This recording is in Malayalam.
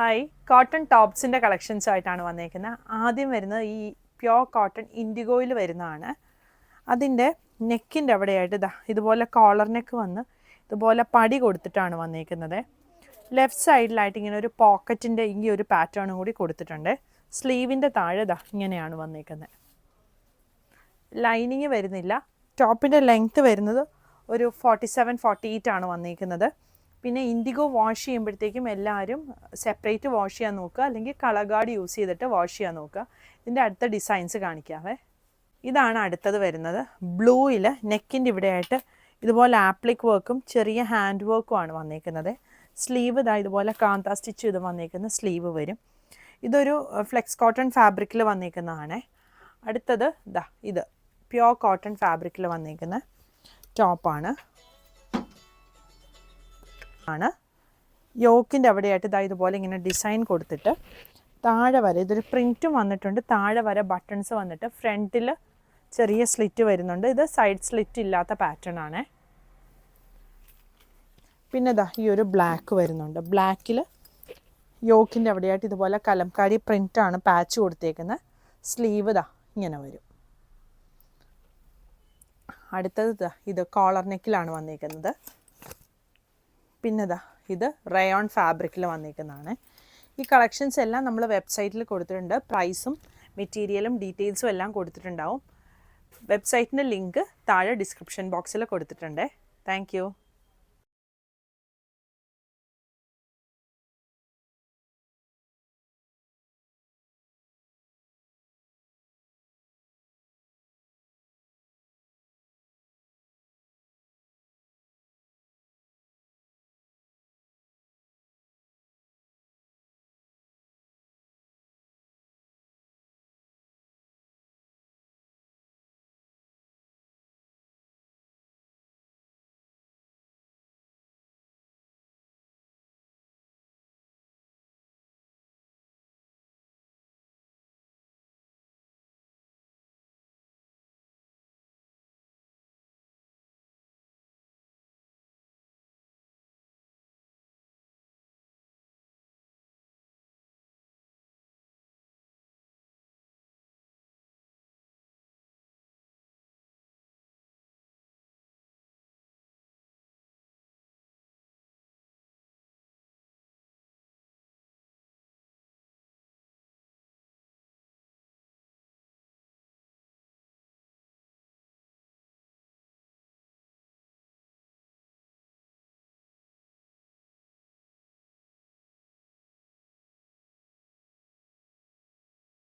ഹായ്, കോട്ടൺ ടോപ്സിൻ്റെ കളക്ഷൻസ് ആയിട്ടാണ് വന്നേക്കുന്നത്. ആദ്യം വരുന്നത് ഈ പ്യോർ കോട്ടൺ ഇൻഡിഗോയിൽ വരുന്നതാണ്. അതിൻ്റെ നെക്കിൻ്റെ അവിടെയായിട്ട് ഇതുപോലെ കോളർ നെക്ക് വന്ന് ഇതുപോലെ പടി കൊടുത്തിട്ടാണ് വന്നേക്കുന്നത്. ലെഫ്റ്റ് സൈഡിലായിട്ട് ഇങ്ങനെ ഒരു പോക്കറ്റിൻ്റെ ഈ ഒരു പാറ്റേണും കൂടി കൊടുത്തിട്ടുണ്ട്. സ്ലീവിൻ്റെ താഴെ ഇങ്ങനെയാണ് വന്നേക്കുന്നത്. ലൈനിങ് വരുന്നില്ല. ടോപ്പിൻ്റെ ലെങ്ത്ത് വരുന്നത് ഒരു 47-48 ആണ് വന്നേക്കുന്നത്. പിന്നെ ഇൻഡിഗോ വാഷ് ചെയ്യുമ്പോഴത്തേക്കും എല്ലാവരും സെപ്പറേറ്റ് വാഷ് ചെയ്യാൻ നോക്കുക, അല്ലെങ്കിൽ കളർ ഗാർഡ് യൂസ് ചെയ്തിട്ട് വാഷ് ചെയ്യാൻ നോക്കുക. ഇതിൻ്റെ അടുത്ത ഡിസൈൻസ് കാണിക്കാവേ. ഇതാണ് അടുത്തത് വരുന്നത്. ബ്ലൂയിൽ നെക്കിൻ്റെ ഇവിടെയായിട്ട് ഇതുപോലെ ആപ്ലിക് വർക്കും ചെറിയ ഹാൻഡ് വർക്കുമാണ് വന്നേക്കുന്നത്. സ്ലീവ് ഇതുപോലെ കാന്ത സ്റ്റിച്ച് ചെയ്ത് വന്നേക്കുന്ന സ്ലീവ് വരും. ഇതൊരു ഫ്ലെക്സ് കോട്ടൺ ഫാബ്രിക്കിൽ വന്നേക്കുന്നതാണ്. അടുത്തത് ഇത് പ്യോർ കോട്ടൺ ഫാബ്രിക്കിൽ വന്നേക്കുന്ന ടോപ്പാണ്. യോക്കിൻ്റെ അവിടെയായിട്ട് ഇതുപോലെ ഇങ്ങനെ ഡിസൈൻ കൊടുത്തിട്ട് താഴെ വരെ ഇതൊരു പ്രിൻറ്റും വന്നിട്ടുണ്ട്. താഴെ വരെ ബട്ടൺസ് വന്നിട്ട് ഫ്രണ്ടിൽ ചെറിയ സ്ലിറ്റ് വരുന്നുണ്ട്. ഇത് സൈഡ് സ്ലിറ്റ് ഇല്ലാത്ത പാറ്റേൺ ആണ്. പിന്നെ ഈ ഒരു ബ്ലാക്ക് വരുന്നുണ്ട്. ബ്ലാക്കിൽ യോക്കിൻ്റെ അവിടെയായിട്ട് ഇതുപോലെ കലംകാരി പ്രിൻ്റാണ് പാച്ച് കൊടുത്തേക്കുന്നത്. സ്ലീവ് ഇങ്ങനെ വരും. അടുത്തത് ഇത് കോളർ നെക്കിലാണ് വന്നേക്കുന്നത്. പിന്നെ ഇത് റയോൺ ഫാബ്രിക്കിൽ വന്നിരിക്കുന്നതാണ്. ഈ കളക്ഷൻസ് എല്ലാം നമ്മൾ വെബ്സൈറ്റിൽ കൊടുത്തിട്ടുണ്ട്. പ്രൈസും മെറ്റീരിയലും ഡീറ്റെയിൽസും എല്ലാം കൊടുത്തിട്ടുണ്ടാവും. വെബ്സൈറ്റിൻ്റെ ലിങ്ക് താഴെ ഡിസ്ക്രിപ്ഷൻ ബോക്സിൽ കൊടുത്തിട്ടുണ്ട്. താങ്ക്